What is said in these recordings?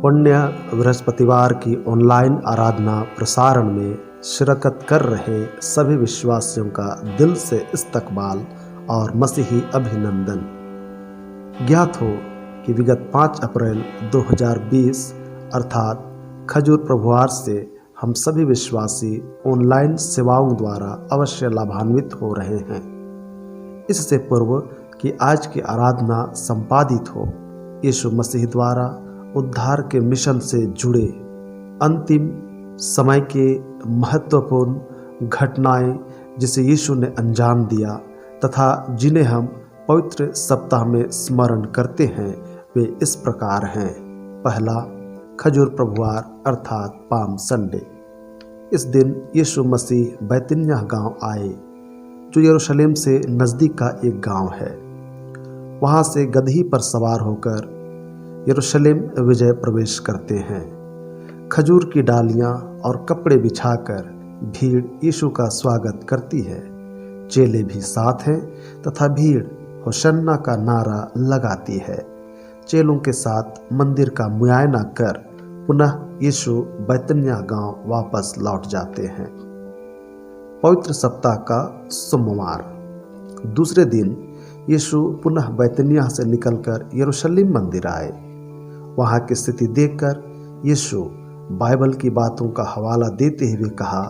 पुण्य बृहस्पतिवार की ऑनलाइन आराधना प्रसारण में शिरकत कर रहे सभी विश्वासियों का दिल से इस्तकबाल और मसीही अभिनंदन। ज्ञात हो कि विगत 5 अप्रैल 2020 अर्थात खजूर प्रभुवार से हम सभी विश्वासी ऑनलाइन सेवाओं द्वारा अवश्य लाभान्वित हो रहे हैं। इससे पूर्व कि आज की आराधना संपादित हो, यीशु मसीह द्वारा उद्धार के मिशन से जुड़े अंतिम समय के महत्वपूर्ण घटनाएं जिसे यीशु ने अंजाम दिया तथा जिन्हें हम पवित्र सप्ताह में स्मरण करते हैं, वे इस प्रकार हैं। पहला, खजूर प्रभुवार अर्थात पाम संडे। इस दिन यीशु मसीह बैतनिय्याह गांव आए, जो यरूशलेम से नज़दीक का एक गांव है। वहां से गदही पर सवार होकर यरूशलेम विजय प्रवेश करते हैं। खजूर की डालियां और कपड़े बिछाकर भीड़ यीशु का स्वागत करती है। चेले भी साथ हैं तथा भीड़ होशन्ना का नारा लगाती है। चेलों के साथ मंदिर का मुआयना कर पुनः यीशु बैतनिय्याह गांव वापस लौट जाते हैं। पवित्र सप्ताह का सोमवार। दूसरे दिन यीशु पुनः बैतनिय्याह से निकलकर यरूशलेम मंदिर आए। वहां की स्थिति देखकर यीशु बाइबल की बातों का हवाला देते हुए कहा,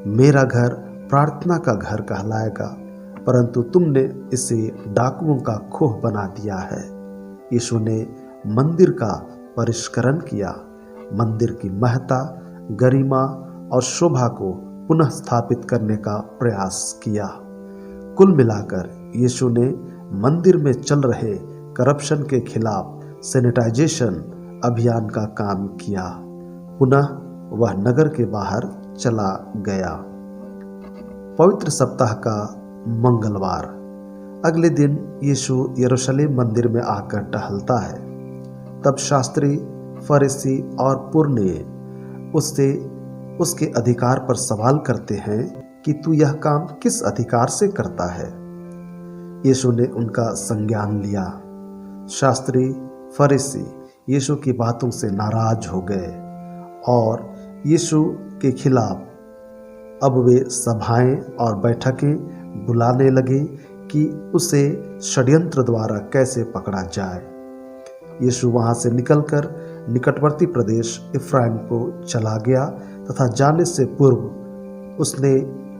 मेरा घर प्रार्थना का घर कहलाएगा, परंतु तुमने इसे डाकुओं का खोह बना दिया है। यीशु ने मंदिर का परिष्करण किया, मंदिर की महत्ता, गरिमा और शोभा को पुनः स्थापित करने का प्रयास किया। कुल मिलाकर यीशु ने मंदिर में चल रहे करप्शन के खिलाफ सैनिटाइजेशन अभियान का काम किया। पुनः वह नगर के बाहर चला गया। पवित्र सप्ताह का मंगलवार। अगले दिन यीशु यरूशलेम मंदिर में आकर टहलता है। तब शास्त्री, फरीसी और पुरनिये उससे उसके अधिकार पर सवाल करते हैं कि तू यह काम किस अधिकार से करता है। यीशु ने उनका संज्ञान लिया। शास्त्री फरीसी यीशु की बातों से नाराज हो गए और यीशु के खिलाफ अब वे सभाएं और बैठकें बुलाने लगे कि उसे षड्यंत्र द्वारा कैसे पकड़ा जाए। यीशु वहां से निकलकर निकटवर्ती प्रदेश इफ्राइम को चला गया तथा जाने से पूर्व उसने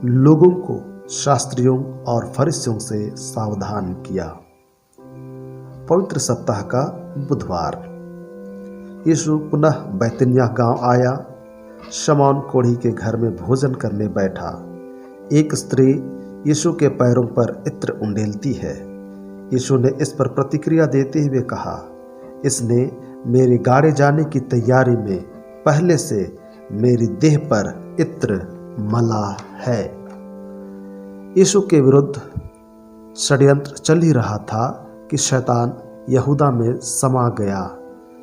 लोगों को शास्त्रियों और फरीसियों से सावधान किया। पवित्र सप्ताह का बुधवार। यीशु पुनः बैतनिय्याह गांव आया। शमौन कोढ़ी के घर में भोजन करने बैठा। एक स्त्री यीशु के पैरों पर इत्र उंडेलती है। यीशु ने इस पर प्रतिक्रिया देते हुए कहा, इसने मेरे गाड़े जाने की तैयारी में पहले से मेरी देह पर इत्र मला है। यीशु के विरुद्ध षड्यंत्र चल ही रहा था कि शैतान यहूदा में समा गया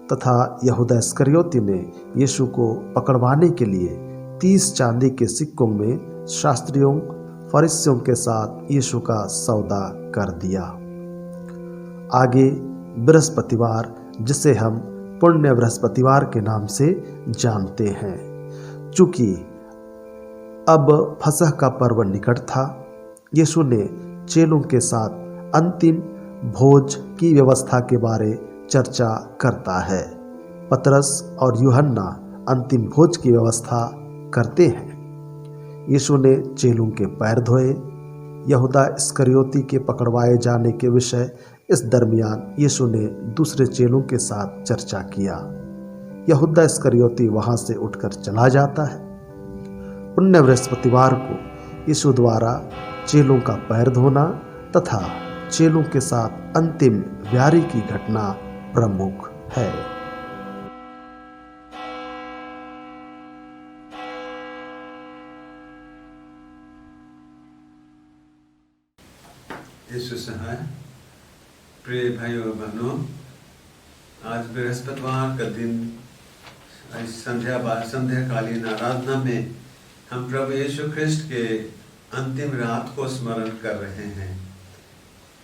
तथा यहूदा इस्करियोती ने यीशु को पकड़वाने के लिए 30 चांदी के सिक्कों में शास्त्रियों फरीसियों के साथ यीशु का सौदा कर दिया। आगे बृहस्पतिवार, जिसे हम पुण्य बृहस्पतिवार के नाम से जानते हैं। चूंकि अब फसह का पर्व निकट था, यीशु ने चेलों के साथ अंतिम भोज की व्यवस्था के बारे चर्चा करता है। पतरस और यूहन्ना अंतिम भोज की व्यवस्था करते हैं। यीशु ने चेलों के पैर धोए। यहूदा इस्करियोती के पकड़वाए जाने के विषय इस दरमियान यीशु ने दूसरे चेलों के साथ चर्चा किया। यहूदा इस्करियोती वहां से उठकर चला जाता है। पुण्य बृहस्पतिवार को यीशु द्वारा चेलों का पैर धोना तथा चेलों के साथ अंतिम व्यारी की घटना प्रमुख है। यीशु सहाय। प्रिय भाइयों और बहनों, आज बृहस्पतिवार का दिन संध्याकालीन आराधना में हम प्रभु यीशु ख्रिस्ट के अंतिम रात को स्मरण कर रहे हैं।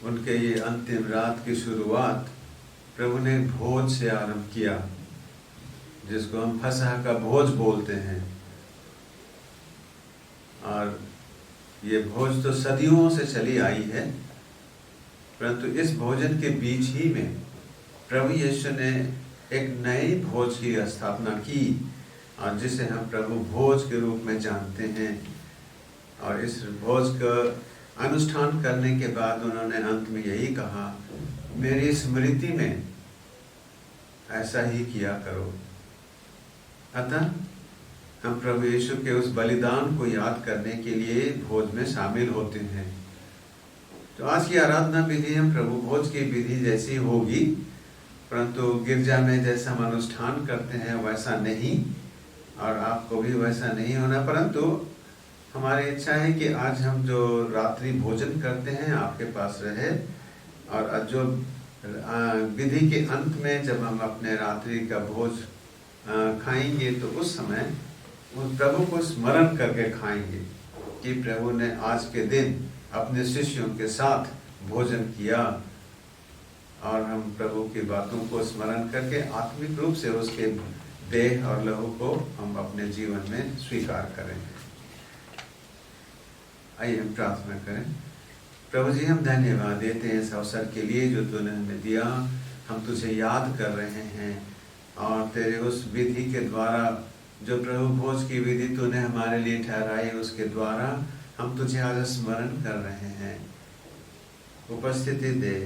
उनके ये अंतिम रात की शुरुआत प्रभु ने भोज से आरंभ किया। जिसको हम फसह का भोज बोलते हैं। और ये भोज तो सदियों से चली आई है, परंतु इस भोजन के बीच ही में प्रभु यीशु ने एक नई भोज की स्थापना की, और जिसे हम प्रभु भोज के रूप में जानते हैं। और इस भोज का अनुष्ठान करने के बाद उन्होंने अंत में यही कहा, मेरी स्मृति में ऐसा ही किया करो। अतः हम प्रभु यीशु के उस बलिदान को याद करने के लिए भोज में शामिल होते हैं। तो आज की आराधना विधि हम प्रभु भोज की विधि जैसी होगी, परंतु गिरजा में जैसा हम अनुष्ठान करते हैं वैसा नहीं, और आपको भी वैसा नहीं होना। परंतु हमारी इच्छा है कि आज हम जो रात्रि भोजन करते हैं आपके पास रहे, और जो विधि के अंत में जब हम अपने रात्रि का भोज खाएंगे तो उस समय उस प्रभु को स्मरण करके खाएंगे कि प्रभु ने आज के दिन अपने शिष्यों के साथ भोजन किया, और हम प्रभु की बातों को स्मरण करके आत्मिक रूप से उसके देह और लहू को हम अपने जीवन में स्वीकार करेंगे। आइए हम प्रार्थना करें। प्रभु जी, हम धन्यवाद देते हैं इस अवसर के लिए जो तूने हमें दिया। हम तुझे याद कर रहे हैं, और तेरे उस विधि के द्वारा, जो प्रभु भोज की विधि तूने हमारे लिए ठहराई, उसके द्वारा हम तुझे आज स्मरण कर रहे हैं। उपस्थिति दे,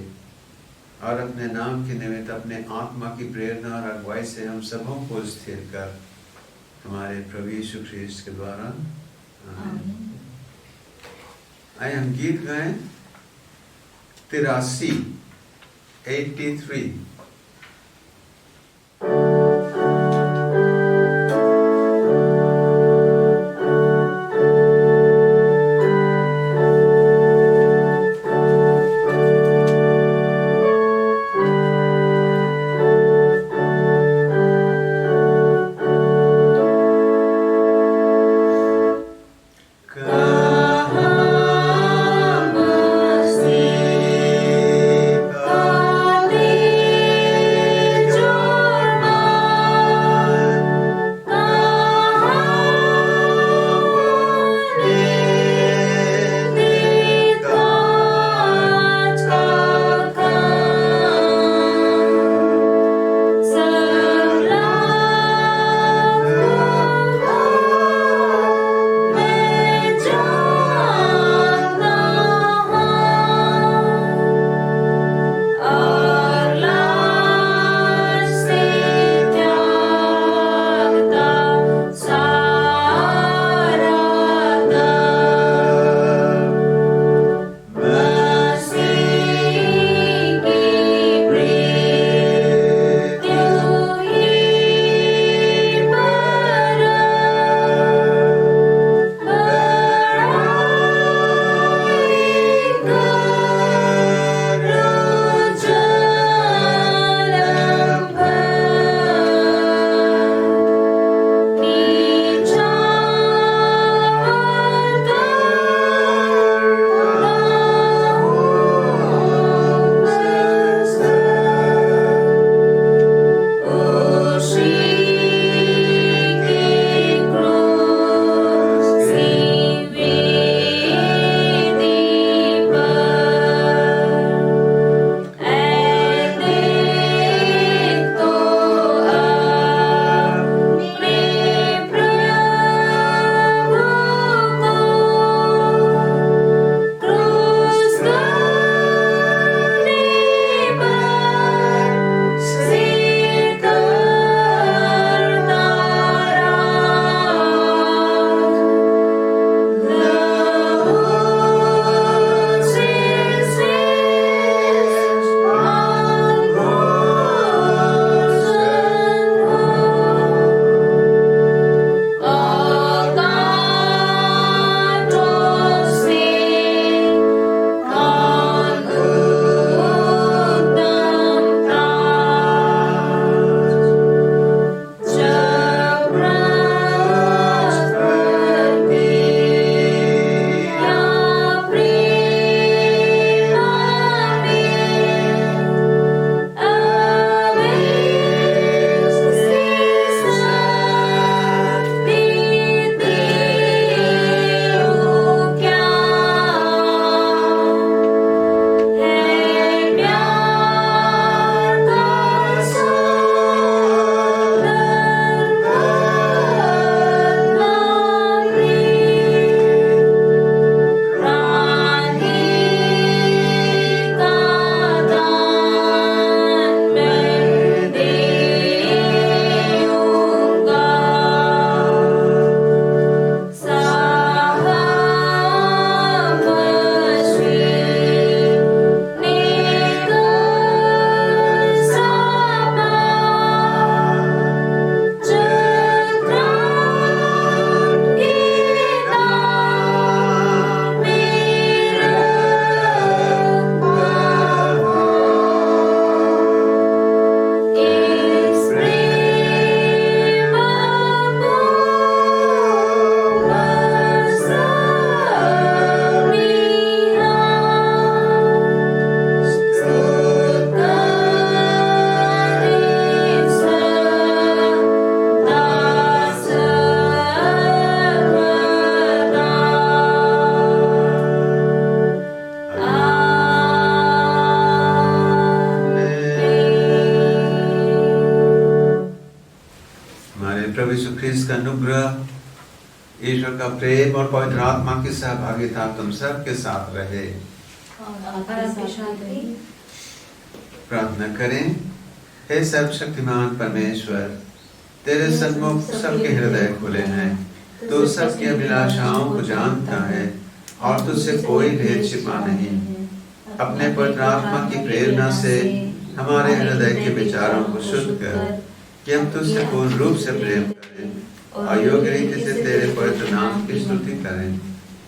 और अपने नाम के निमित्त अपने आत्मा की प्रेरणा और अगुवाई से हम सबों को स्थिर कर, हमारे प्रभु यीशु ख्रीस्त के द्वारा, आमीन। आइए हम गीत गाएं 83। Hallelujah. प्रभु यीशु ख्रीस्त का अनुग्रह, ईश्वर का प्रेम और पवित्र आत्मा की सहभागिता तुम सबके साथ रहे। प्रार्थना करें। हे सर्वशक्तिमान परमेश्वर, तेरे सन्मुख सबके हृदय खुले हैं। तू सबकी अभिलाषाओं को जानता है और तुझसे कोई भेद छिपा नहीं। अपने पवित्र आत्मा की प्रेरणा से हमारे हृदय के विचारों को शुद्ध कर कि हम तुझसे पूर्ण रूप से प्रेम करें और योग्य रीति से तेरे पवित्र नाम की स्तुति करें,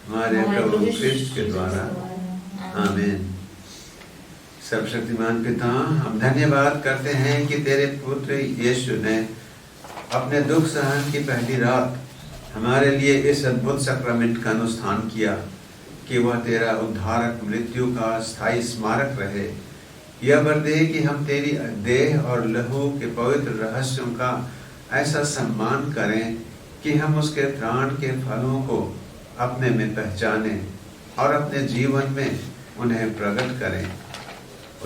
हमारे प्रभु ख्रीस्त के द्वारा। आमीन। सर्वशक्तिमान पिता, हम धन्यवाद करते हैं कि तेरे पुत्र यीशु ने अपने दुख सहन की पहली रात हमारे लिए इस अद्भुत सैक्रामेंट का अनुष्ठान किया कि वह तेरा उद्धारक मृत्यु का स्थायी स्मारक रहे। यह वर दे कि हम तेरी देह और लहू के पवित्र रहस्यों का ऐसा सम्मान करें कि हम उसके प्राण के फलों को अपने में पहचानें और अपने जीवन में उन्हें प्रकट करें।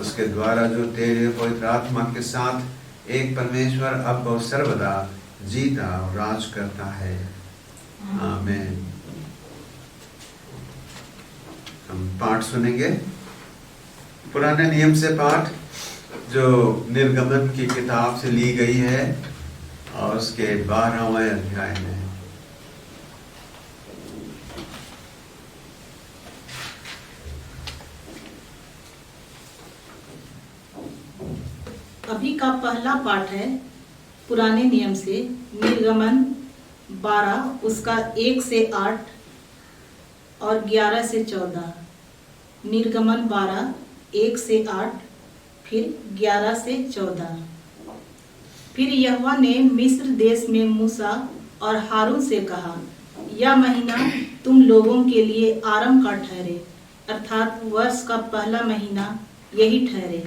उसके द्वारा जो तेरे पवित्र आत्मा के साथ एक परमेश्वर अब और सर्वदा जीता और राज करता है। आमीन। हम पाठ सुनेंगे, पुराने नियम से पाठ जो निर्गमन की किताब से ली गई है और उसके 12वें अध्याय में। अभी का पहला पाठ है पुराने नियम से निर्गमन 12 उसका 1 से 8 और 11 से 14। निर्गमन 12 1 से 8 फिर 11 से 14। फिर यहोवा ने मिस्र देश में मूसा और हारून से कहा, यह महीना तुम लोगों के लिए आरंभ का ठहरे, अर्थात वर्ष का पहला महीना यही ठहरे।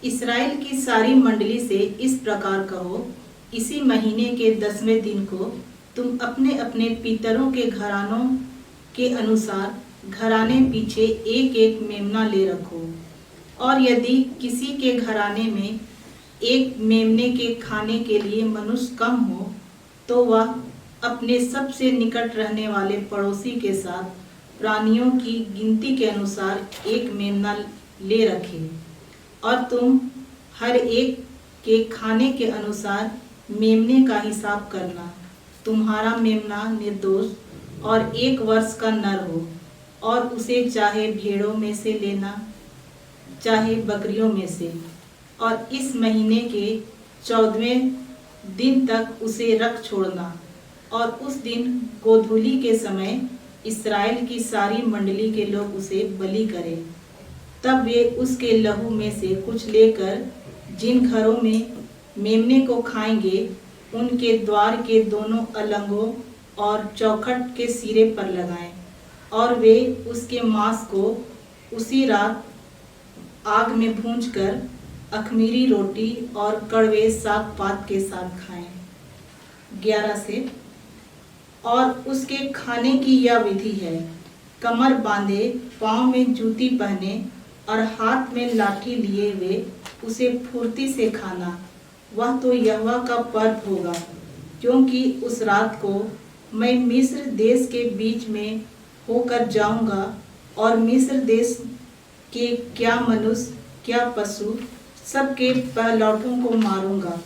इस्राएल की सारी मंडली से इस प्रकार कहो, इसी महीने के 10वें दिन को तुम अपने अपने पितरों के घरानों के अनुसार घराने पीछे एक एक मेमना ले रखो। और यदि किसी के घराने में एक मेमने के खाने के लिए मनुष्य कम हो, तो वह अपने सबसे निकट रहने वाले पड़ोसी के साथ प्राणियों की गिनती के अनुसार एक मेमना ले रखे। और तुम हर एक के खाने के अनुसार मेमने का हिसाब करना। तुम्हारा मेमना निर्दोष और 1 वर्ष का नर हो, और उसे चाहे भेड़ों में से लेना चाहे बकरियों में से। और इस महीने के 14वें दिन तक उसे रख छोड़ना। और उस दिन गोधूली के समय इस्राएल की सारी मंडली के लोग उसे बलि करें। तब वे उसके लहू में से कुछ लेकर जिन घरों में मेमने को खाएंगे, उनके द्वार के दोनों अलंगों और चौखट के सिरे पर लगाएं। और वे उसके मांस को उसी रात आग में भूंजकर अखमीरी रोटी और कड़वे साग पात के साथ खाएं। 11 से। और उसके खाने की यह विधि है, कमर बांधे, पाँव में जूती पहने और हाथ में लाठी लिए हुए उसे फुर्ती से खाना। वह तो यहोवा का पर्व होगा, क्योंकि उस रात को मैं मिस्र देश के बीच में होकर जाऊंगा और मिस्र देश के क्या मनुष्य क्या पशु सबके पहलौठों को मारूंगा।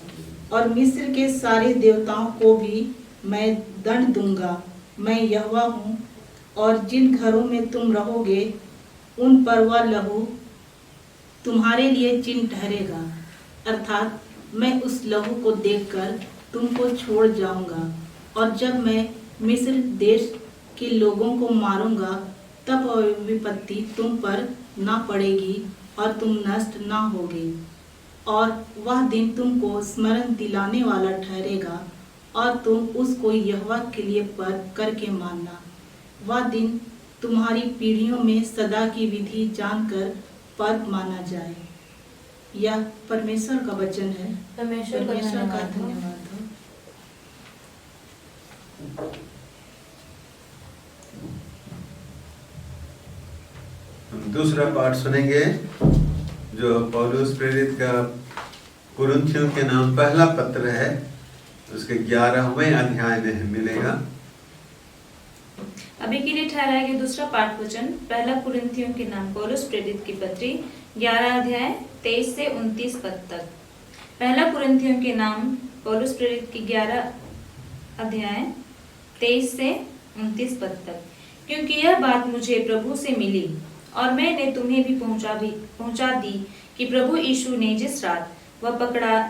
और मिस्र के सारे देवताओं को भी मैं दंड दूंगा। मैं यहोवा हूँ। और जिन घरों में तुम रहोगे, उन पर वह लहू तुम्हारे लिए चिन्ह ठहरेगा। अर्थात मैं उस लहू को देखकर तुमको छोड़ जाऊंगा। और जब मैं मिस्र देश के लोगों को मारूंगा, तब विपत्ति तुम पर ना पड़ेगी और तुम नष्ट ना होगे। और वह दिन तुमको स्मरण दिलाने वाला ठहरेगा, और तुम उसको यहोवा के लिए पर्व करके मानना। वह दिन तुम्हारी पीढ़ियों में सदा की विधि जानकर पर्व माना जाए। यह परमेश्वर का वचन है। परमेश्वर का धन्यवाद हो। हम दूसरा पाठ सुनेंगे जो पौलुस प्रेरित का कुरिन्थियों के नाम पहला पत्र है उसके 11वें अध्याय में हमें मिलेगा। अभी के लिए ठहराया गया दूसरा पाठ वचन पहला कुरिन्थियों के नाम पौलुस प्रेरित की पत्री 11 अध्याय 23 से 29 पद तक। पहला कुरिन्थियों के नाम पौलुस प्रेरित की 11 अध्याय 23 से 29 पद तक। क्योंकि यह बात मुझे प्रभु से मिली और मैंने तुम्हें भी पहुंचा दी कि प्रभु यीशु ने जिस रात वह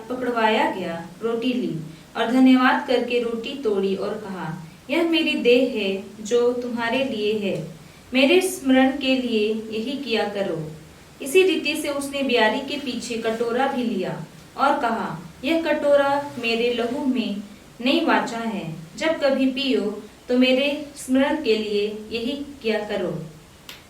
पकड़वाया गया रोटी ली और धन्यवाद करके रोटी तोड़ी और कहा, यह मेरी देह है जो तुम्हारे लिए है, मेरे स्मरण के लिए यही किया करो। इसी रीति से उसने ब्यारी के पीछे कटोरा भी लिया और कहा, यह कटोरा मेरे लहू में नई वाचा है, जब कभी पियो तो मेरे स्मरण के लिए यही किया करो।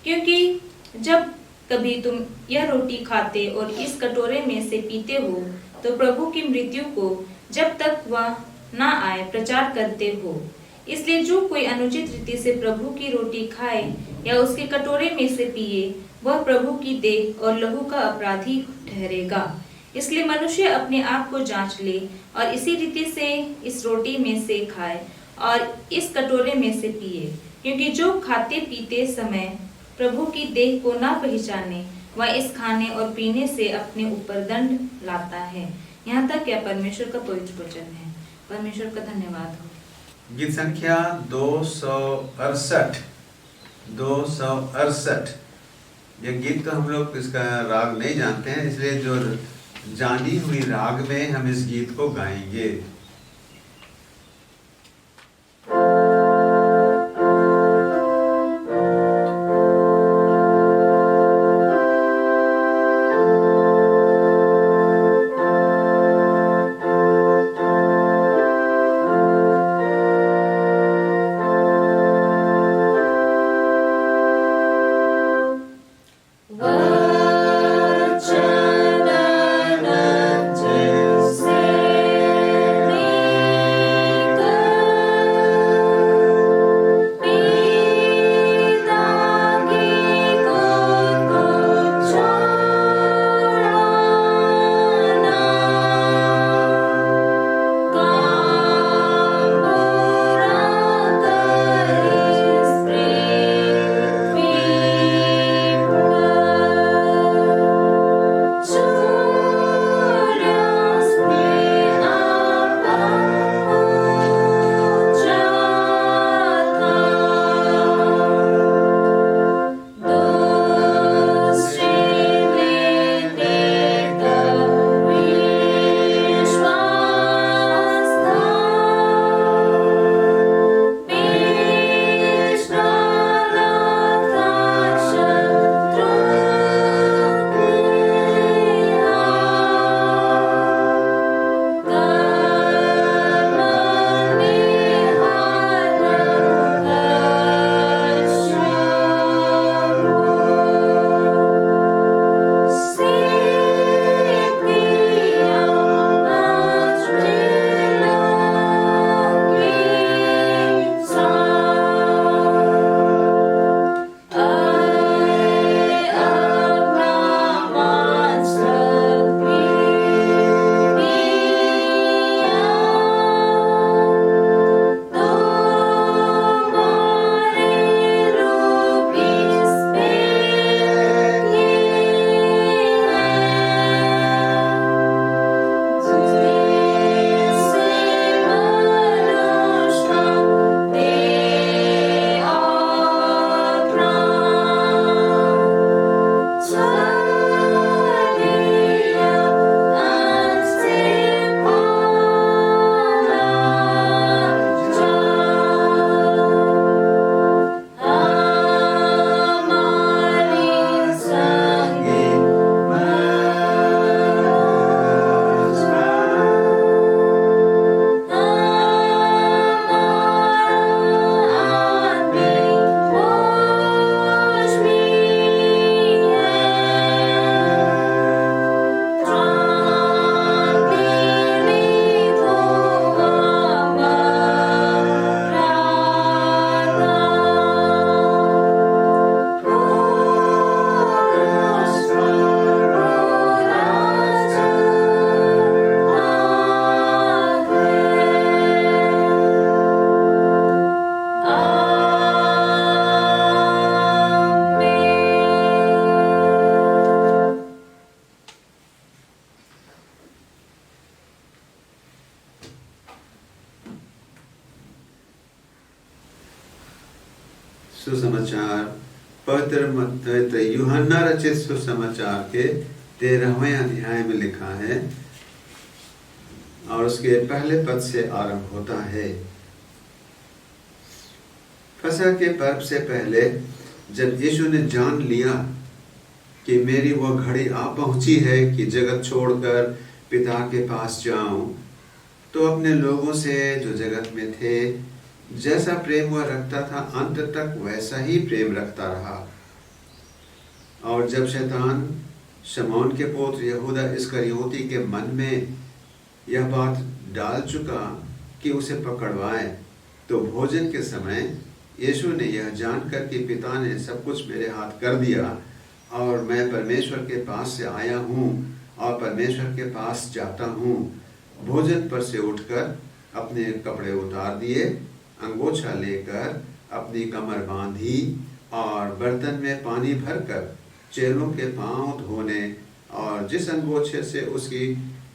क्योंकि जब कभी तुम यह रोटी खाते और इस कटोरे में से पीते हो तो प्रभु की मृत्यु को जब तक वह ना आए प्रचार करते हो। इसलिए जो कोई अनुचित रीति से प्रभु की रोटी खाए या उसके कटोरे में से पिए वह प्रभु की देह और लहू का अपराधी ठहरेगा। इसलिए मनुष्य अपने आप को जांच ले और इसी रीति से इस रोटी में से खाए और इस कटोरे में से पिए। क्योंकि जो खाते पीते समय प्रभु की देह को ना पहचाने वह इस खाने और पीने से अपने ऊपर दंड लाता है। यहाँ तक क्या परमेश्वर का पवित्र वचन है। परमेश्वर का धन्यवाद हो। गीत संख्या 268। यह गीत तो हम लोग इसका राग नहीं जानते हैं, इसलिए जो जानी हुई राग में हम इस गीत को गाएंगे। वचन जिससे सुसमाचार पवित्र यूहन्ना रचित सुसमाचार के 13वें अध्याय में लिखा है और उसके पहले पद से आरंभ होता है। फसह के पर्व से पहले जब यीशु ने जान लिया कि मेरी वो घड़ी आ पहुंची है कि जगत छोड़कर पिता के पास जाऊं, तो अपने लोगों से जो जगत में थे जैसा प्रेम वह रखता था अंत तक वैसा ही प्रेम रखता रहा। और जब शैतान शमौन के पुत्र यहूदा इस्करियोती के मन में यह बात डाल चुका कि उसे पकड़वाए, तो भोजन के समय यीशु ने यह जानकर कि पिता ने सब कुछ मेरे हाथ कर दिया और मैं परमेश्वर के पास से आया हूँ और परमेश्वर के पास जाता हूँ, भोजन पर से उठकर अपने कपड़े उतार दिए, अंगोछा लेकर अपनी कमर बांधी और बर्तन में पानी भरकर चेलों के पांव धोने और जिस अंगोछे से उसकी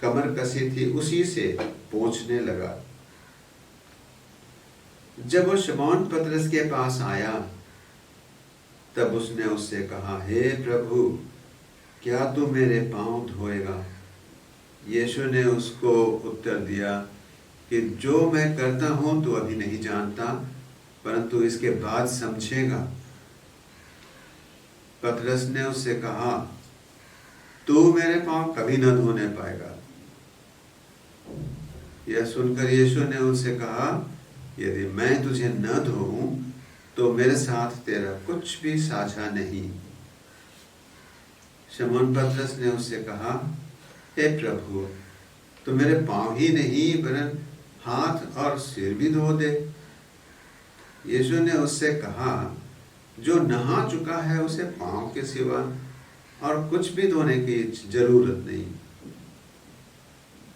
कमर कसी थी उसी से पोंछने लगा। जब वो शमौन पतरस के पास आया तब उसने उससे कहा, हे प्रभु, क्या तू मेरे पांव धोएगा? यीशु ने उसको उत्तर दिया कि जो मैं करता हूं तू अभी नहीं जानता, परंतु इसके बाद समझेगा। पतरस ने उससे कहा, तू मेरे पांव कभी न धोने पाएगा। यह सुनकर यीशु ने उससे कहा, यदि मैं तुझे न धोऊं तो मेरे साथ तेरा कुछ भी साझा नहीं। शमौन पतरस ने उससे कहा, हे प्रभु, तो मेरे पांव ही नहीं वरन हाथ और सिर भी धो दे। यीशु ने उससे कहा, जो नहा चुका है उसे पांव के सिवा और कुछ भी धोने की जरूरत नहीं,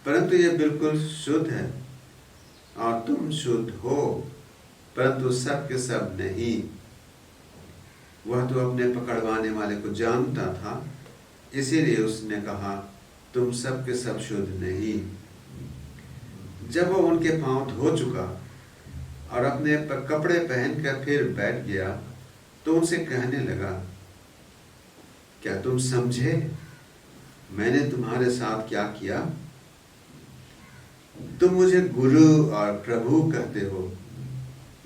परंतु यह बिल्कुल शुद्ध है और तुम शुद्ध हो, परंतु सब के सब नहीं। वह तो अपने पकड़वाने वाले को जानता था, इसीलिए उसने कहा, तुम सब के सब शुद्ध नहीं। जब वह उनके पांव धो चुका और अपने कपड़े पहनकर फिर बैठ गया तो उनसे कहने लगा, क्या तुम समझे मैंने तुम्हारे साथ क्या किया? तुम मुझे गुरु और प्रभु कहते हो,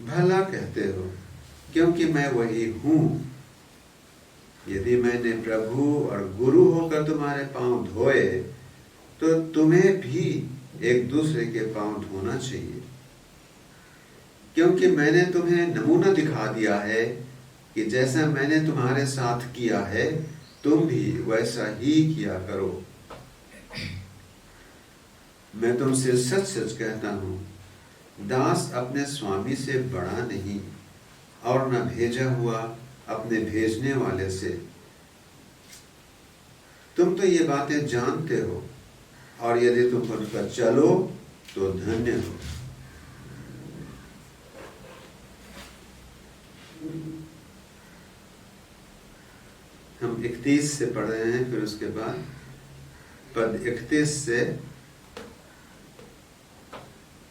भला कहते हो, क्योंकि मैं वही हूं। यदि मैंने प्रभु और गुरु होकर तुम्हारे पांव धोए तो तुम्हें भी एक दूसरे के पांव धोना चाहिए, क्योंकि मैंने तुम्हें नमूना दिखा दिया है कि जैसा मैंने तुम्हारे साथ किया है तुम भी वैसा ही किया करो। मैं तुमसे सच सच कहता हूं, दास अपने स्वामी से बड़ा नहीं और न भेजा हुआ अपने भेजने वाले से। तुम तो ये बातें जानते हो और यदि तुम उन पर चलो तो धन्य हो। हम 31 से पढ़ रहे हैं, फिर उसके बाद पद 31 से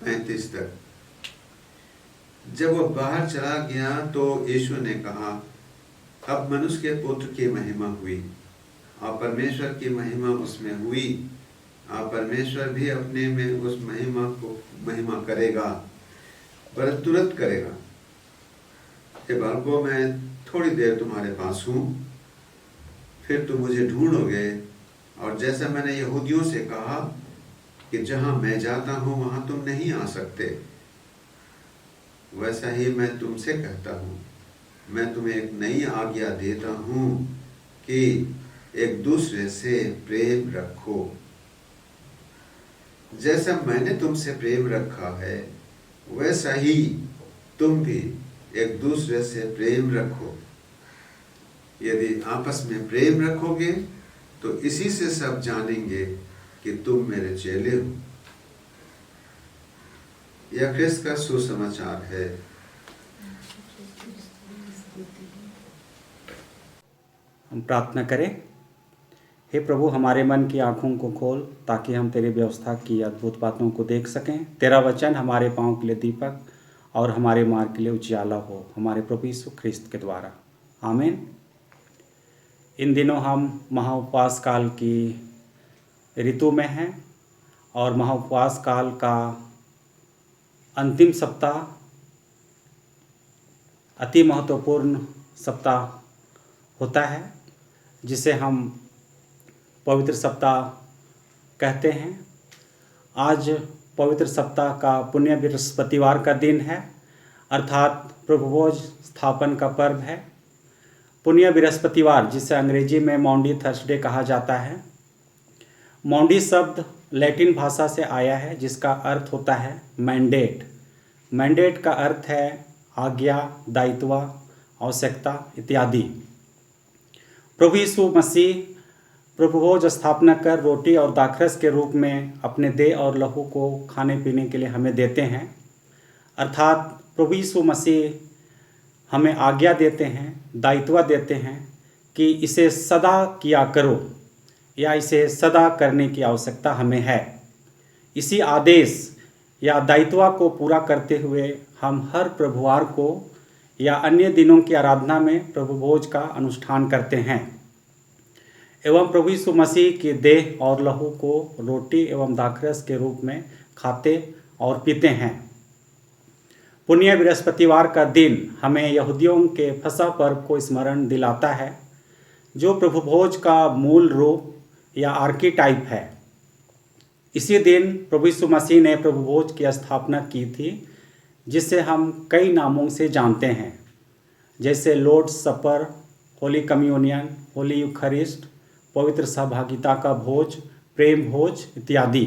35 तक। जब वह बाहर चला गया तो यीशु ने कहा, अब मनुष्य के पुत्र की महिमा हुई और परमेश्वर की महिमा उसमें हुई और परमेश्वर भी अपने में उस महिमा करेगा, पर तुरंत करेगा। हे बालकों, मैं थोड़ी देर तुम्हारे पास हूँ, फिर तुम मुझे ढूंढोगे और जैसा मैंने यहूदियों से कहा कि जहाँ मैं जाता हूँ वहाँ तुम नहीं आ सकते, वैसा ही मैं तुमसे कहता हूँ। मैं तुम्हें एक नई आज्ञा देता हूँ कि एक दूसरे से प्रेम रखो। जैसा मैंने तुमसे प्रेम रखा है वैसा ही तुम भी एक दूसरे से प्रेम रखो। यदि आपस में प्रेम रखोगे तो इसी से सब जानेंगे कि तुम मेरे चेले हो। यह ख्रिस्त का सुसमाचार है। हम प्रार्थना करें। हे प्रभु, हमारे मन की आँखों को खोल ताकि हम तेरी व्यवस्था की अद्भुत बातों को देख सकें। तेरा वचन हमारे पाँव के लिए दीपक और हमारे मार्ग के लिए उजियाला हो, हमारे प्रभु यीशु ख्रिस्त के द्वारा। आमीन। इन दिनों हम महाउपवास काल की ऋतु में हैं और महाउपवास काल का अंतिम सप्ताह अति महत्वपूर्ण सप्ताह होता है, जिसे हम पवित्र सप्ताह कहते हैं। आज पवित्र सप्ताह का पुण्य बृहस्पतिवार का दिन है, अर्थात प्रभु भोज स्थापन का पर्व है। पुण्य बृहस्पतिवार, जिसे अंग्रेजी में मॉन्डी थर्सडे कहा जाता है। मॉन्डी शब्द लैटिन भाषा से आया है, जिसका अर्थ होता है मैंडेट। मैंडेट का अर्थ है आज्ञा, दायित्व, आवश्यकता इत्यादि। प्रभु यीशु मसीह प्रभु भोज स्थापना कर रोटी और दाखरस के रूप में अपने देह और लहू को खाने पीने के लिए हमें देते हैं। अर्थात प्रभु यीशु मसीह हमें आज्ञा देते हैं, दायित्व देते हैं कि इसे सदा किया करो, या इसे सदा करने की आवश्यकता हमें है। इसी आदेश या दायित्व को पूरा करते हुए हम हर प्रभुवार को या अन्य दिनों की आराधना में प्रभु भोज का अनुष्ठान करते हैं एवं प्रभु यीशु मसीह के देह और लहू को रोटी एवं दाखरस के रूप में खाते और पीते हैं। पुण्य बृहस्पतिवार का दिन हमें यहूदियों के फसह पर्व को स्मरण दिलाता है, जो प्रभु भोज का मूल रूप या आर्कीटाइप है। इसी दिन प्रभु यीशु मसीह ने प्रभु भोज की स्थापना की थी, जिसे हम कई नामों से जानते हैं, जैसे लॉर्ड्स सपर, होली कम्युनियन, होली यूखरिस्ट, पवित्र सहभागिता का भोज, प्रेम भोज इत्यादि।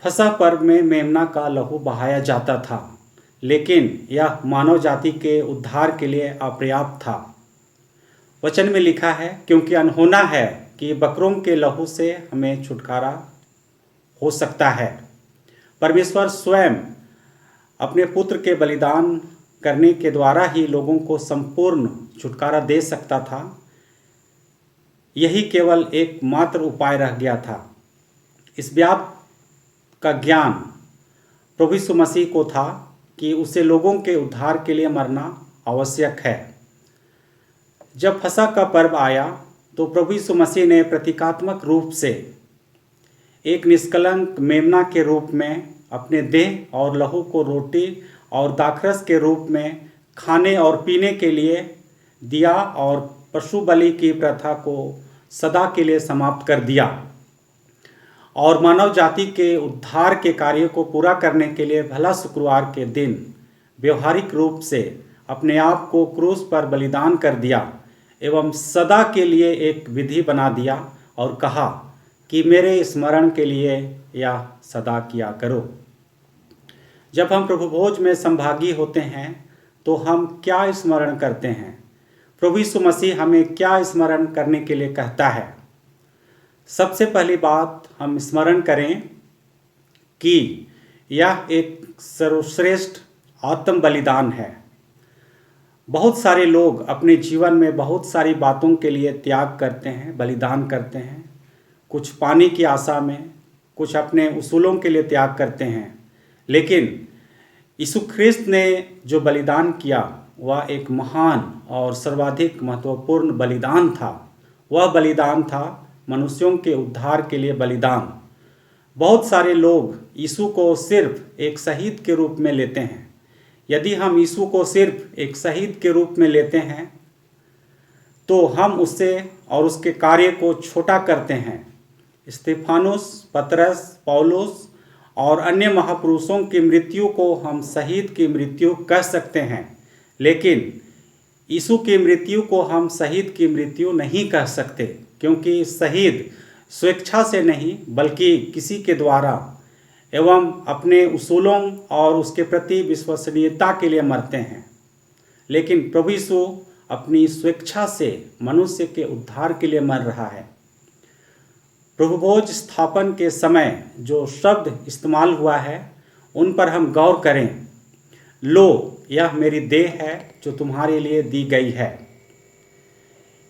फसह पर्व में मेमना का लहू बहाया जाता था, लेकिन यह मानव जाति के उद्धार के लिए अपर्याप्त था। वचन में लिखा है, क्योंकि अनहोना है कि बकरों के लहू से हमें छुटकारा हो सकता है। परमेश्वर स्वयं अपने पुत्र के बलिदान करने के द्वारा ही लोगों को संपूर्ण छुटकारा दे सकता था। यही केवल एकमात्र उपाय रह गया था। इस बात का ज्ञान प्रभु यीशु मसीह को था कि उसे लोगों के उद्धार के लिए मरना आवश्यक है। जब फसह का पर्व आया तो प्रभु यीशु मसीह ने प्रतीकात्मक रूप से एक निष्कलंक मेमना के रूप में अपने देह और लहू को रोटी और दाखरस के रूप में खाने और पीने के लिए दिया और पशु बलि की प्रथा को सदा के लिए समाप्त कर दिया और मानव जाति के उद्धार के कार्य को पूरा करने के लिए भला शुक्रवार के दिन व्यवहारिक रूप से अपने आप को क्रूस पर बलिदान कर दिया एवं सदा के लिए एक विधि बना दिया और कहा कि मेरे स्मरण के लिए यह सदा किया करो। जब हम प्रभु भोज में संभागी होते हैं तो हम क्या स्मरण करते हैं? प्रभु यीशु मसीह हमें क्या स्मरण करने के लिए कहता है? सबसे पहली बात हम स्मरण करें कि यह एक सर्वश्रेष्ठ आत्म बलिदान है। बहुत सारे लोग अपने जीवन में बहुत सारी बातों के लिए त्याग करते हैं, बलिदान करते हैं। कुछ पाने की आशा में, कुछ अपने उसूलों के लिए त्याग करते हैं, लेकिन यीशु ख्रिस्त ने जो बलिदान किया वह एक महान और सर्वाधिक महत्वपूर्ण बलिदान था। वह बलिदान था मनुष्यों के उद्धार के लिए बलिदान। बहुत सारे लोग यीशु को सिर्फ एक शहीद के रूप में लेते हैं। यदि हम यीशु को सिर्फ एक शहीद के रूप में लेते हैं तो हम उससे और उसके कार्य को छोटा करते हैं। स्तिफानुस, पतरस, पौलुस और अन्य महापुरुषों की मृत्यु को हम शहीद की मृत्यु कह सकते हैं, लेकिन यीशु की मृत्यु को हम शहीद की मृत्यु नहीं कह सकते, क्योंकि शहीद स्वेच्छा से नहीं बल्कि किसी के द्वारा एवं अपने उसूलों और उसके प्रति विश्वसनीयता के लिए मरते हैं। लेकिन प्रभु यीशु अपनी स्वेच्छा से मनुष्य के उद्धार के लिए मर रहा है। प्रभु भोज स्थापन के समय जो शब्द इस्तेमाल हुआ है उन पर हम गौर करें। लो, यह मेरी देह है जो तुम्हारे लिए दी गई है।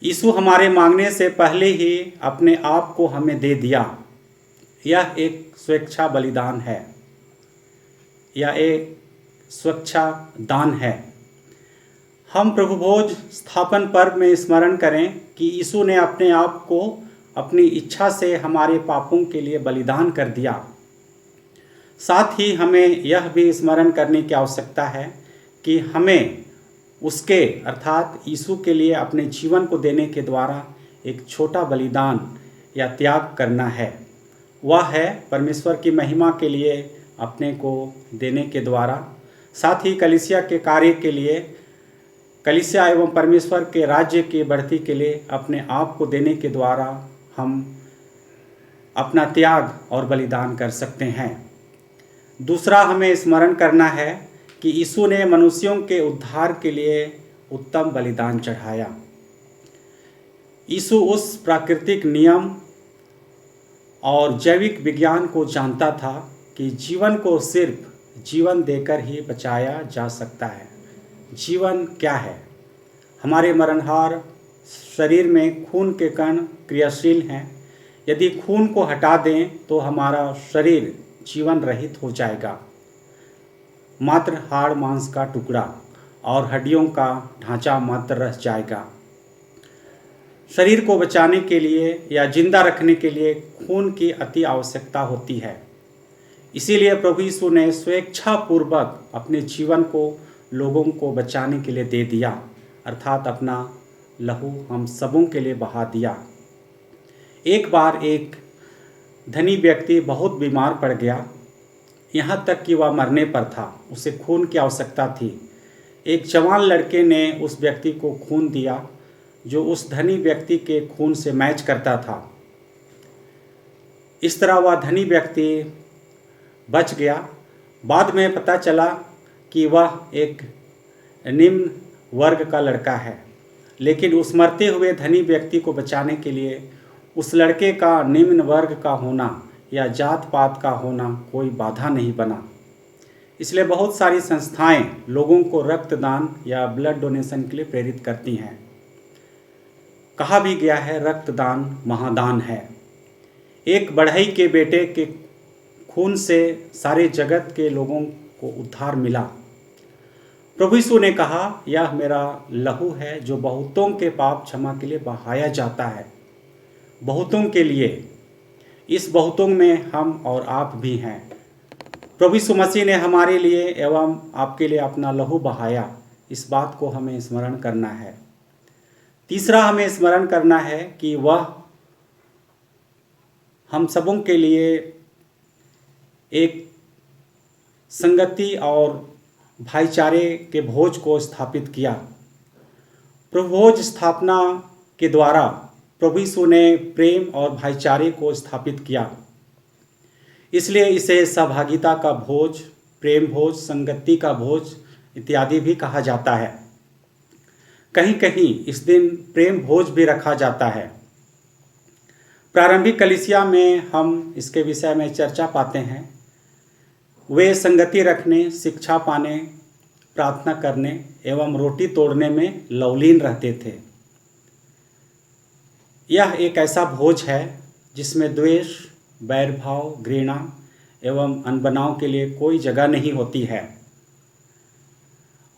यीशु हमारे मांगने से पहले ही अपने आप को हमें दे दिया। यह एक स्वेच्छा बलिदान है। यह एक स्वेच्छा दान है। हम प्रभु भोज स्थापन पर्व में स्मरण करें कि यीशु ने अपने आप को अपनी इच्छा से हमारे पापों के लिए बलिदान कर दिया। साथ ही हमें यह भी स्मरण करने की आवश्यकता है कि हमें उसके अर्थात यीशु के लिए अपने जीवन को देने के द्वारा एक छोटा बलिदान या त्याग करना है। वह है परमेश्वर की महिमा के लिए अपने को देने के द्वारा, साथ ही कलीसिया के कार्य के लिए, कलीसिया एवं परमेश्वर के राज्य की बढ़ती के लिए अपने आप को देने के द्वारा हम अपना त्याग और बलिदान कर सकते हैं। दूसरा, हमें स्मरण करना है कि यीशु ने मनुष्यों के उद्धार के लिए उत्तम बलिदान चढ़ाया। यीशु उस प्राकृतिक नियम और जैविक विज्ञान को जानता था कि जीवन को सिर्फ जीवन देकर ही बचाया जा सकता है। जीवन क्या है? हमारे मरणहार शरीर में खून के कण क्रियाशील हैं। यदि खून को हटा दें तो हमारा शरीर जीवन रहित हो जाएगा। मात्र हाड़ मांस का टुकड़ा और हड्डियों का ढांचा मात्र रह जाएगा। शरीर को बचाने के लिए या जिंदा रखने के लिए खून की अति आवश्यकता होती है। इसीलिए प्रभु यीशु ने स्वेच्छापूर्वक अपने जीवन को लोगों को बचाने के लिए दे दिया, अर्थात अपना लहू हम सबों के लिए बहा दिया। एक बार एक धनी व्यक्ति बहुत बीमार पड़ गया, यहाँ तक कि वह मरने पर था। उसे खून की आवश्यकता थी। एक जवान लड़के ने उस व्यक्ति को खून दिया जो उस धनी व्यक्ति के खून से मैच करता था। इस तरह वह धनी व्यक्ति बच गया। बाद में पता चला कि वह एक निम्न वर्ग का लड़का है, लेकिन उस मरते हुए धनी व्यक्ति को बचाने के लिए उस लड़के का निम्न वर्ग का होना या जात पात का होना कोई बाधा नहीं बना। इसलिए बहुत सारी संस्थाएं लोगों को रक्तदान या ब्लड डोनेशन के लिए प्रेरित करती हैं। कहा भी गया है, रक्तदान महादान है। एक बढ़ई के बेटे के खून से सारे जगत के लोगों को उद्धार मिला। प्रभु यीशु ने कहा, यह मेरा लहू है जो बहुतों के पाप क्षमा के लिए बहाया जाता है। बहुतों के लिए, इस बहुतों में हम और आप भी हैं। प्रभु यीशु मसीह ने हमारे लिए एवं आपके लिए अपना लहू बहाया। इस बात को हमें स्मरण करना है। तीसरा, हमें स्मरण करना है कि वह हम सबों के लिए एक संगति और भाईचारे के भोज को स्थापित किया। प्रभु भोज स्थापना के द्वारा प्रभु यीशु ने प्रेम और भाईचारे को स्थापित किया। इसलिए इसे सहभागिता का भोज, प्रेम भोज, संगति का भोज इत्यादि भी कहा जाता है। कहीं कहीं इस दिन प्रेम भोज भी रखा जाता है। प्रारंभिक कलीसिया में हम इसके विषय में चर्चा पाते हैं। वे संगति रखने, शिक्षा पाने, प्रार्थना करने एवं रोटी तोड़ने में लवलीन रहते थे। यह एक ऐसा भोज है जिसमें द्वेष, बैरभाव, घृणा एवं अनबनाव के लिए कोई जगह नहीं होती है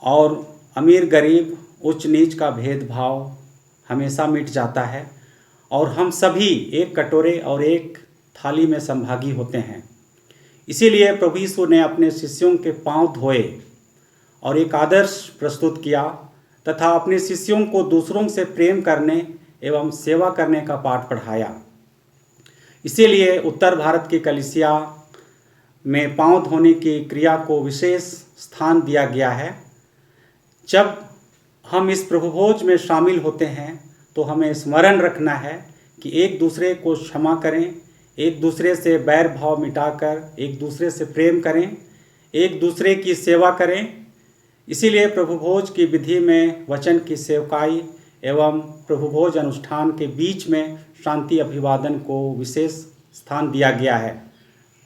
और अमीर गरीब, उच्च नीच का भेदभाव हमेशा मिट जाता है और हम सभी एक कटोरे और एक थाली में संभागी होते हैं। इसीलिए प्रभु यीशु ने अपने शिष्यों के पांव धोए और एक आदर्श प्रस्तुत किया तथा अपने शिष्यों को दूसरों से प्रेम करने एवं सेवा करने का पाठ पढ़ाया। इसीलिए उत्तर भारत की कलीसिया में पांव धोने की क्रिया को विशेष स्थान दिया गया है। जब हम इस प्रभुभोज में शामिल होते हैं तो हमें स्मरण रखना है कि एक दूसरे को क्षमा करें, एक दूसरे से बैर भाव मिटाकर एक दूसरे से प्रेम करें, एक दूसरे की सेवा करें। इसीलिए प्रभुभोज की विधि में वचन की सेवकाई एवं प्रभुभोज अनुष्ठान के बीच में शांति अभिवादन को विशेष स्थान दिया गया है,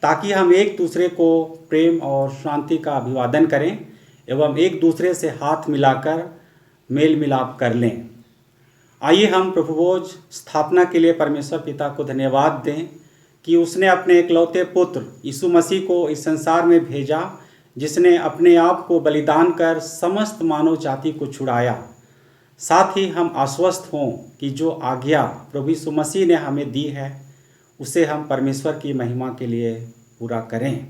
ताकि हम एक दूसरे को प्रेम और शांति का अभिवादन करें एवं एक दूसरे से हाथ मिलाकर मेल मिलाप कर लें। आइए हम प्रभुभोज स्थापना के लिए परमेश्वर पिता को धन्यवाद दें कि उसने अपने इकलौते पुत्र यीशु मसीह को इस संसार में भेजा, जिसने अपने आप को बलिदान कर समस्त मानव जाति को छुड़ाया। साथ ही हम आश्वस्त हों कि जो आज्ञा प्रभु यीशु मसीह ने हमें दी है उसे हम परमेश्वर की महिमा के लिए पूरा करें।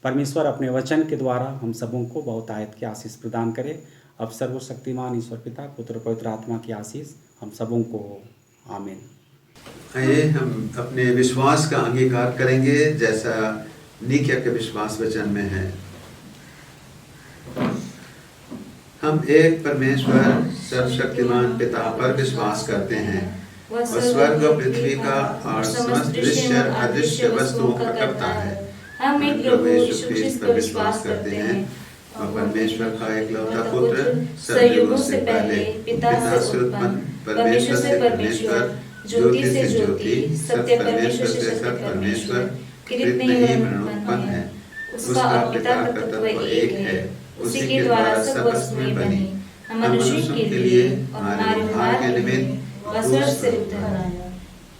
परमेश्वर अपने वचन के द्वारा हम सबों को बहुत आयत की आशीष प्रदान करे। अब सर्वशक्तिमान ईश्वर पिता, पुत्र, पवित्र आत्मा की आशीष हम सबों को हो। आमीन। आइए हम अपने विश्वास का अंगीकार करेंगे जैसा नीकिया के विश्वास वचन में है। हम एक परमेश्वर सर्वशक्तिमान पिता पर विश्वास करते हैं। वह स्वर्ग और पृथ्वी का और समस्त दृश्य अदृश्य वस्तुओं का कर्ता है। हम एक प्रभु यीशु ख्रीस्त पर विश्वास करते हैं और परमेश्वर का एकलौता पुत्र सतयुगों से पहले पिता से उत्पन्न, परमेश्वर से परमेश्वर, ज्योति से ज्योति, सत्य परमेश्वर से सत्य परमेश्वर, किरीट नहीं उत्पन्न है। उसका और पिता का तत्व एक है। उसी के द्वारा सब वस्तुएं बनी। हम मनुष्यों के लिए और हमारे उद्धार के निमित्त वह स्वर्ग से उतरा।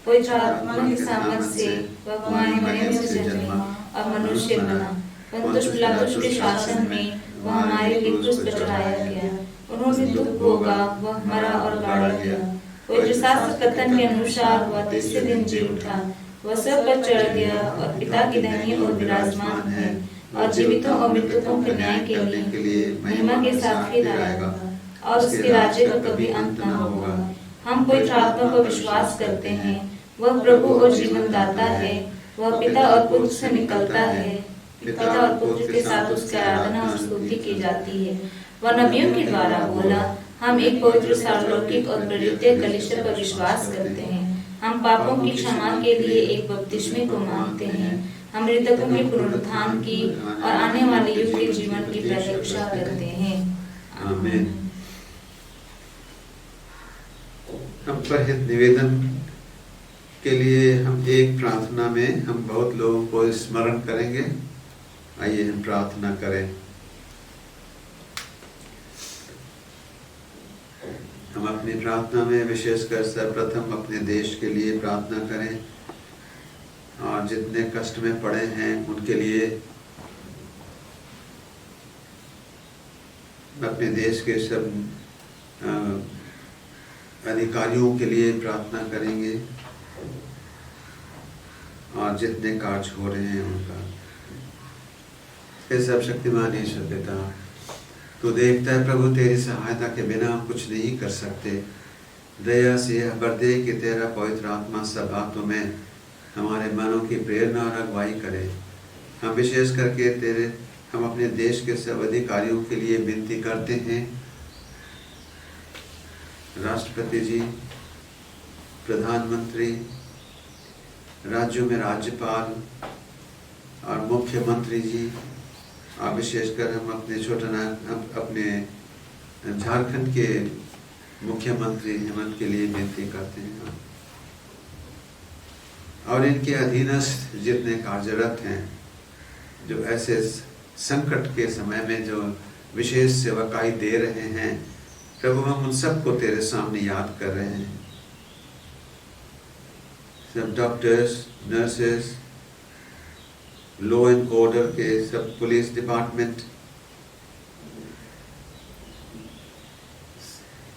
पवित्र आत्मा की सामर्थ से वह कुमारी मरियम से जन्मा और मनुष्य बना। पंतुस पिलातुस के शासन में वह हमारे लिए क्रूस पर चढ़ाया गया। उन्होंने दुख भोगा, वह मरा और गाड़ा गया। पवित्र शास्त्र कथन के अनुसार वह तीसरे दिन जी उठा। वह सब पर चढ़ गया और पिता की दाहिनी ओर विराजमान है और जीवितों और मृतकों के न्याय के लिए महिमा के साथ फिर आएगा और उसके राज्य का कभी अंत न होगा। हम पवित्र आत्मा पर विश्वास करते हैं। वह प्रभु और जीवन दाता है। वह पिता और पुत्र से निकलता है। पिता और पुत्र के साथ उसकी आराधना और स्तुति की जाती है। वह नबियों के द्वारा बोला। हम एक पवित्र सार्वलौकिक और प्रेरित कलीसिया पर विश्वास करते हैं। हम पापों की क्षमा के लिए एक बपतिस्मे को मांगते हैं। हम मृतकों के पुनरुत्थान की और आने वाले युग के जीवन की प्रतीक्षा करते हैं। आमीन। हम परहित निवेदन के लिए हम एक प्रार्थना में हम बहुत लोगों को स्मरण करेंगे। आइए हम प्रार्थना करें। हम अपनी प्रार्थना में विशेषकर सर्वप्रथम अपने देश के लिए प्रार्थना करें और जितने कष्ट में पड़े हैं उनके लिए, अपने देश के सब अधिकारियों के लिए प्रार्थना करेंगे और जितने कार्य हो रहे हैं उनका। हे सर्वशक्तिमान ईश्वर पिता, तू देखता है प्रभु, तेरी सहायता के बिना हम कुछ नहीं कर सकते। दया से खबर दे कि तेरा पवित्र आत्मा सब बातों में हमारे मनों की प्रेरणा और अगुवाई करे। हम विशेष करके हम अपने देश के सब अधिकारियों के लिए विनती करते हैं। राष्ट्रपति जी, प्रधानमंत्री, राज्यों में राज्यपाल और मुख्यमंत्री जी, और विशेषकर हम अपने झारखंड के मुख्यमंत्री हेमंत के लिए विनती करते हैं और इनके अधीनस्थ जितने कार्यरत हैं, जो ऐसे संकट के समय में जो विशेष सेवकाई दे रहे हैं, प्रभु हम उन सबको तेरे सामने याद कर रहे हैं। सब doctors, nurses, law and order के सब, पुलिस डिपार्टमेंट,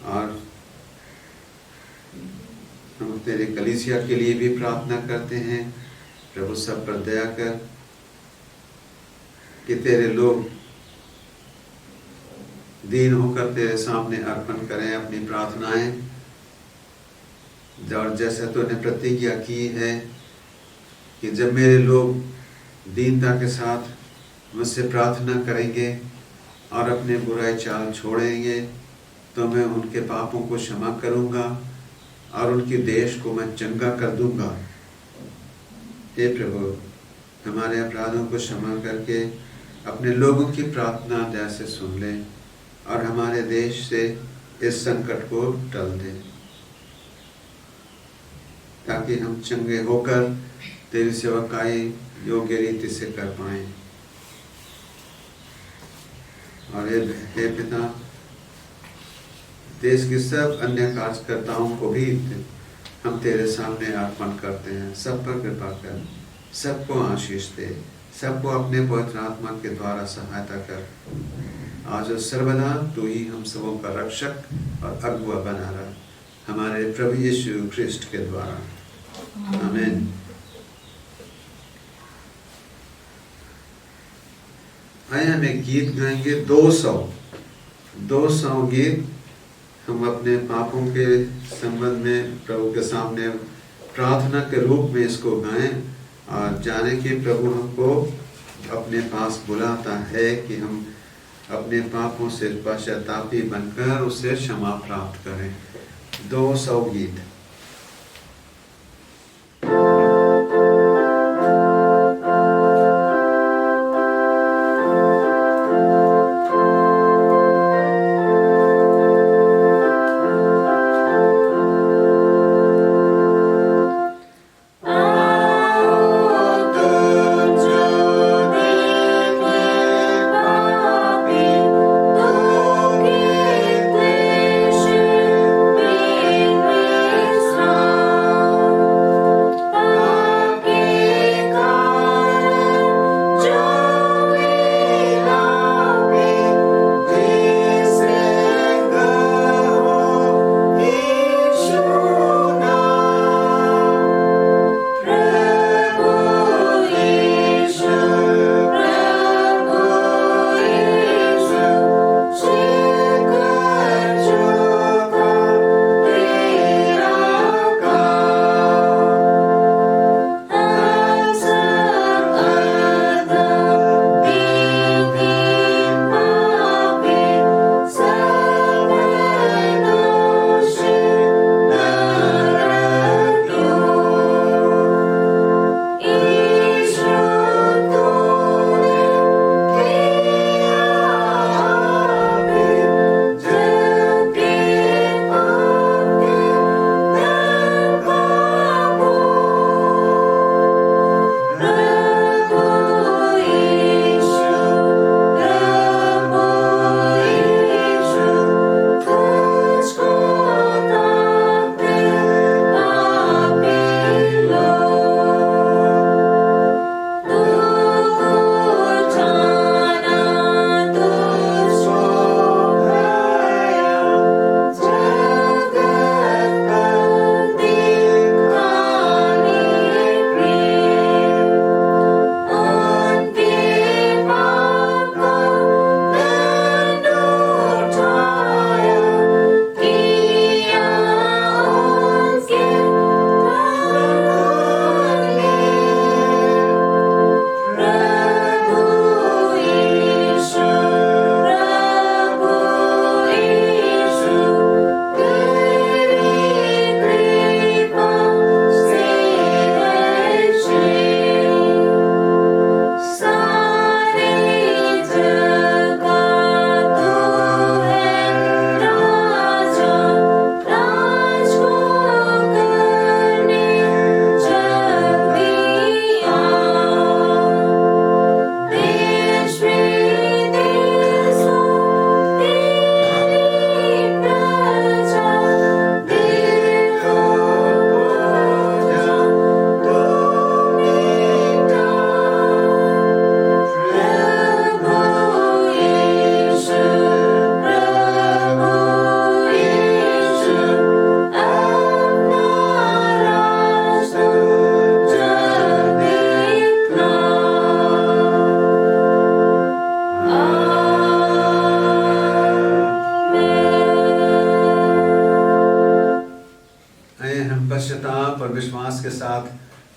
और हम तेरे कलीसिया के लिए भी प्रार्थना करते हैं। प्रभु सब पर दया कर कि तेरे लोग दीन होकर तेरे सामने अर्पण करें अपनी प्रार्थनाएं, और जैसा तूने प्रतिज्ञा की है कि जब मेरे लोग दीनता के साथ मुझसे प्रार्थना करेंगे और अपने बुराई चाल छोड़ेंगे तो मैं उनके पापों को क्षमा करूंगा और उनके देश को मैं चंगा कर दूंगा। हे प्रभु, हमारे अपराधों को क्षमा करके अपने लोगों की प्रार्थना दया से सुन ले और हमारे देश से इस संकट को टल दे, ताकि हम चंगे होकर तेरी सेवकाई योग्य रीति से कर पाए। और हे पिता, देश के सब अन्य कार्यकर्ताओं को भी हम तेरे सामने अर्पण करते हैं। सब पर कृपा कर, सबको आशीष दे, सबको अपने पवित्र आत्मा के द्वारा सहायता कर। आज और सर्वदा तू ही हम सबों का रक्षक और अगुआ बना रहा, हमारे प्रभु यीशु ख्रिस्ट के द्वारा, आमीन। आइए हम एक गीत गाएंगे, 200 गीत। हम अपने पापों के संबंध में प्रभु के सामने प्रार्थना के रूप में इसको गाएं और जाने कि प्रभु हमको अपने पास बुलाता है कि हम अपने पापों से पश्चातापी बनकर उससे क्षमा प्राप्त करें। 200 गीत।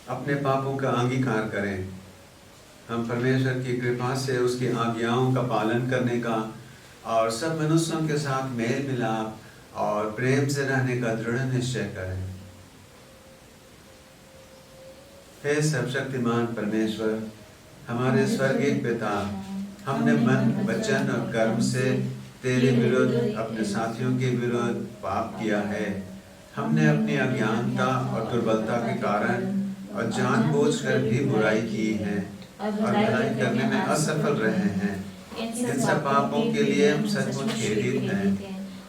अपने पापों का अंगीकार करें। हम परमेश्वर की कृपा से उसकी आज्ञाओं का पालन करने का और सब मनुष्यों के साथ मेल मिलाप और प्रेम से रहने का दृढ़ निश्चय करें। हे सर्वशक्तिमान परमेश्वर, हमारे स्वर्गीय पिता, हमने मन, वचन और कर्म से तेरे विरुद्ध, अपने साथियों के विरुद्ध पाप किया है। हमने अपनी अज्ञानता और दुर्बलता के कारण और जानबूझकर भी बुराई की है और भलाई करने में असफल रहे हैं। इन सब पापों के लिए हम सचमुच खेदित हैं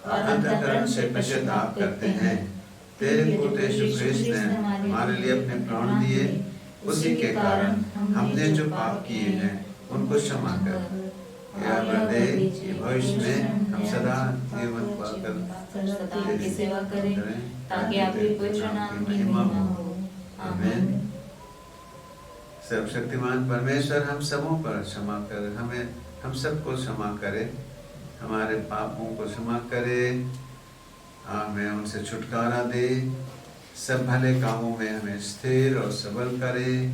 और अंतःकरण से पश्चाताप करते हैं। तेरे पुत्र यीशु ख्रिस्त ने हमारे लिए अपने प्राण दिए उसी के कारण हमने जो पाप किए हैं उनको क्षमा कर। या बंदे ये भविष्य में हम सदा जीवन पाकर सदा की सेवा करें ताकि आपके पवित्र नाम की महिमा हो। आमीन। सर्वशक्तिमान परमेश्वर हम सबों पर क्षमा कर, हम सबको क्षमा करे, हमारे पापों को क्षमा करे, हमें उनसे छुटकारा दे, सब भले कामों में हमें स्थिर और सबल करे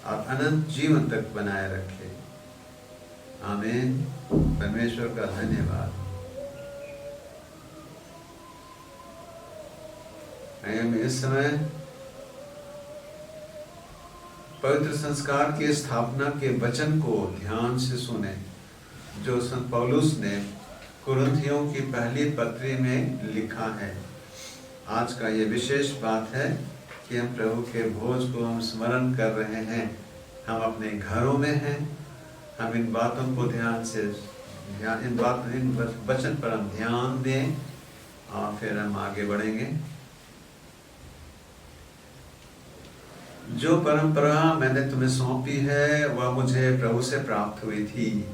और अनंत जीवन तक बनाए रखे। आमीन। परमेश्वर का धन्यवाद। हम इस समय पवित्र संस्कार की स्थापना के वचन को ध्यान से सुने जो संत पौलुस ने कुरिन्थियों की पहली पत्री में लिखा है। आज का ये विशेष बात है कि हम प्रभु के भोज को हम स्मरण कर रहे हैं। हम अपने घरों में हैं, हम इन बातों को इन वचन पर हम ध्यान दें और फिर हम आगे बढ़ेंगे। जो परंपरा मैंने तुम्हें सौंपी है वह मुझे प्रभु से प्राप्त हुई थी।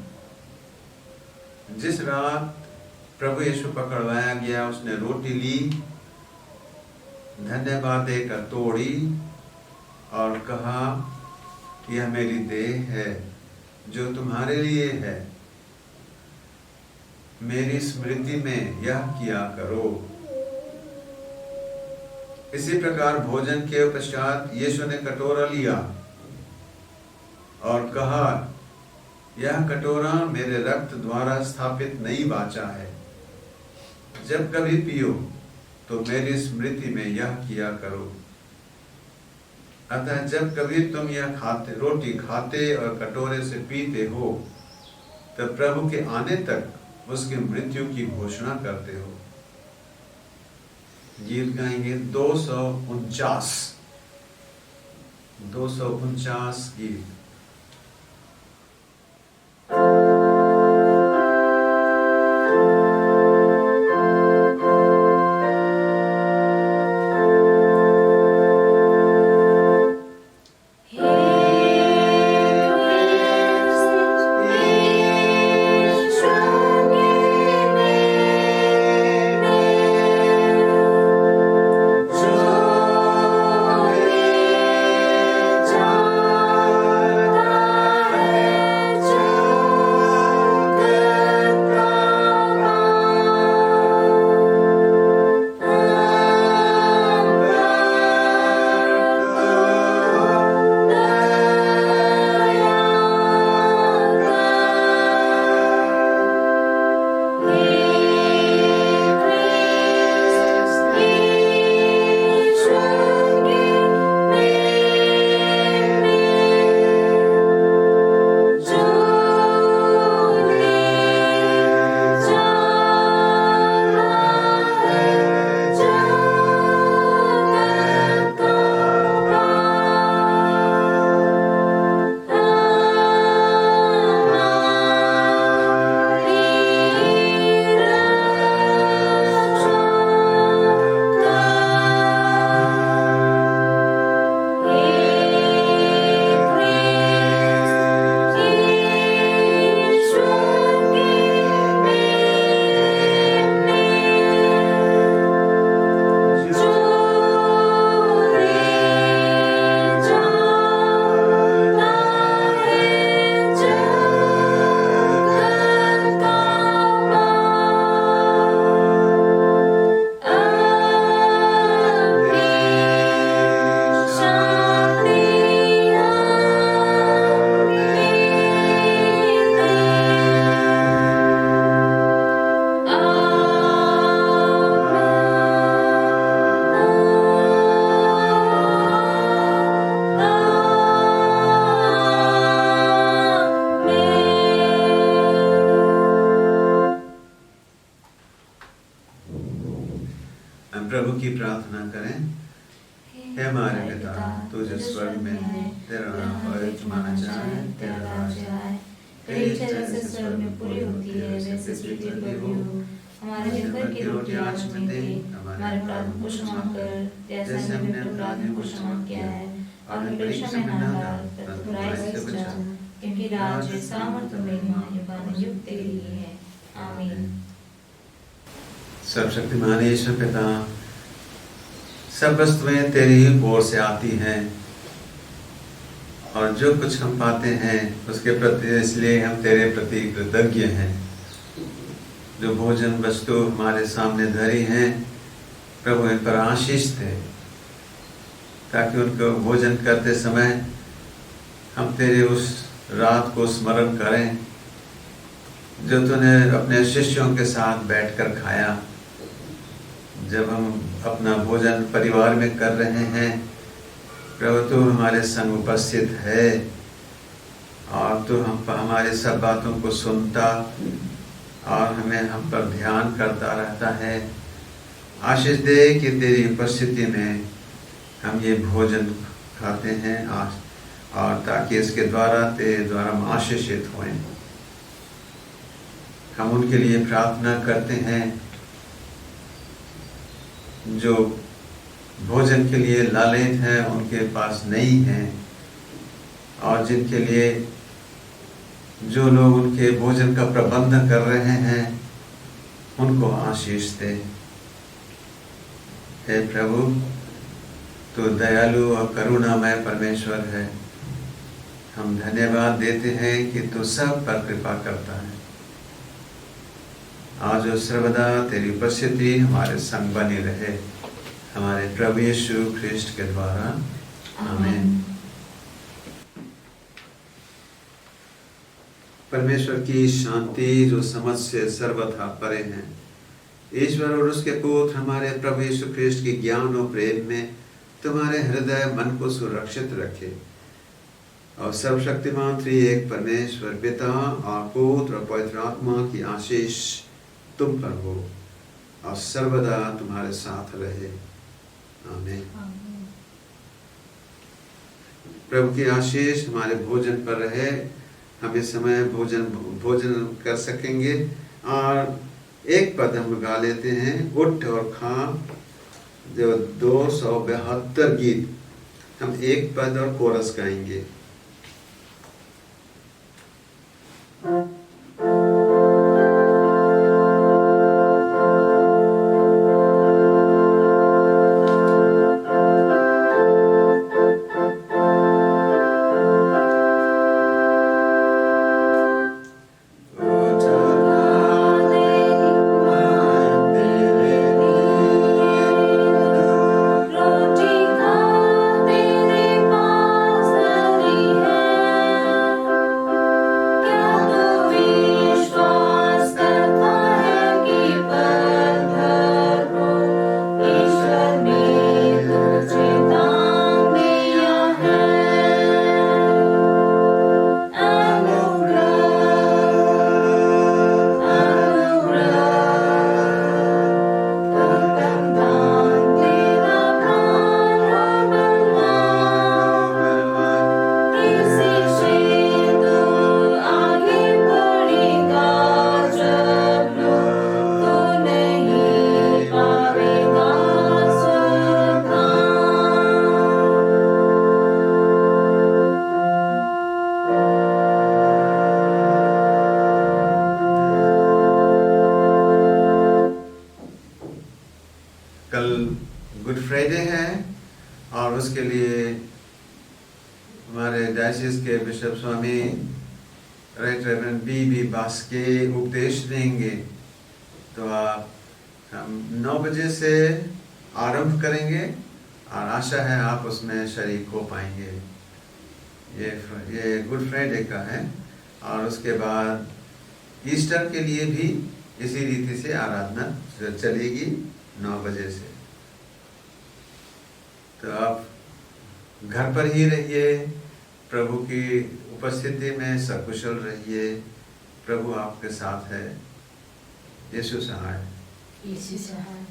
जिस रात प्रभु यीशु पकड़वाया गया उसने रोटी ली, धन्यवाद देकर तोड़ी और कहा, यह मेरी देह है जो तुम्हारे लिए है, मेरी स्मृति में यह किया करो। इसी प्रकार भोजन के पश्चात यीशु ने कटोरा लिया और कहा, यह कटोरा मेरे रक्त द्वारा स्थापित नई वाचा है। जब कभी पियो तो मेरी स्मृति में यह किया करो। अतः जब कभी तुम यह रोटी खाते और कटोरे से पीते हो तब प्रभु के आने तक उसकी मृत्यु की घोषणा करते हो। गीत गाएंगे 249 गीत। प्रभु की प्रार्थना करें। हे हमारे पिता, तू जो स्वर्ग में है, तेरा नाम पवित्र माना जाए, तेरा राज्य आए, तेरी इच्छा जैसे स्वर्ग में पूरी होती है वैसे पृथ्वी पर भी हो। हमारे दिन भर की रोटी आज हमें दे, हमारे अपराधों को क्षमा कर जैसे हमने अपने अपराधियों को क्षमा किया है, और हमेशा में ना डाल, परंतु बुराई से बचा, क्योंकि राज्य, सामर्थ, महिमा युग तेरी ही है। आमीन। सर्वशक्तिमान ईश्वर पिता, सब वस्तुएं तेरी ही ओर से आती हैं और जो कुछ हम पाते हैं उसके प्रति इसलिए हम तेरे प्रति कृतज्ञ हैं। जो भोजन वस्तु हमारे सामने धरी हैं प्रभु, इन पर आशीष दे, ताकि उनको भोजन करते समय हम तेरे उस रात को स्मरण करें जो तूने अपने शिष्यों के साथ बैठकर खाया। जब हम अपना भोजन परिवार में कर रहे हैं प्रभु, तू हमारे संग उपस्थित है और तू हमारे सब बातों को सुनता और हम पर ध्यान करता रहता है। आशीष दे कि तेरी उपस्थिति में हम ये भोजन खाते हैं और ताकि इसके द्वारा तेरे द्वारा हम आशीषित हों। हम उनके लिए प्रार्थना करते हैं जो भोजन के लिए लालित हैं, उनके पास नहीं है, और जिनके लिए जो लोग उनके भोजन का प्रबंध कर रहे हैं उनको आशीष दे। हे प्रभु, तो दयालु और करुणामय परमेश्वर है। हम धन्यवाद देते हैं कि तू सब पर कृपा करता है। आज और सर्वदा तेरी उपस्थिति हमारे संग बनी रहे, हमारे प्रभु यीशु ख्रिस्ट के द्वारा। आमीन। परमेश्वर की शांति जो समझ से सर्वथा परे है, ईश्वर और उसके पुत्र हमारे प्रभु यीशु ख्रिस्ट की ज्ञान और प्रेम में तुम्हारे हृदय मन को सुरक्षित रखे, और सर्वशक्तिमान त्रिएक परमेश्वर पिता और पुत्र और पवित्र आत्मा की आशीष तुम पर हो और सर्वदा तुम्हारे साथ रहे। आमीन। प्रभु की आशीष हमारे भोजन पर रहे। हम इस समय भोजन कर सकेंगे और एक पद हम गा लेते हैं, उठ और खा, जो 272 गीत। हम एक पद और कोरस गाएंगे। गुड फ्राइडे है और उसके लिए हमारे डायसिस के बिशप स्वामी राइट रेवरेंड बी बास्के उपदेश देंगे। तो हम 9 बजे से आरंभ करेंगे और आशा है आप उसमें शरीक हो पाएंगे। ये गुड फ्राइडे का है और उसके बाद ईस्टर के लिए भी इसी रीति से आराधना चलेगी 9 बजे से। तो आप घर पर ही रहिए, प्रभु की उपस्थिति में सकुशल रहिए। प्रभु आपके साथ है। यीशु सहाय। यीशु सहाय।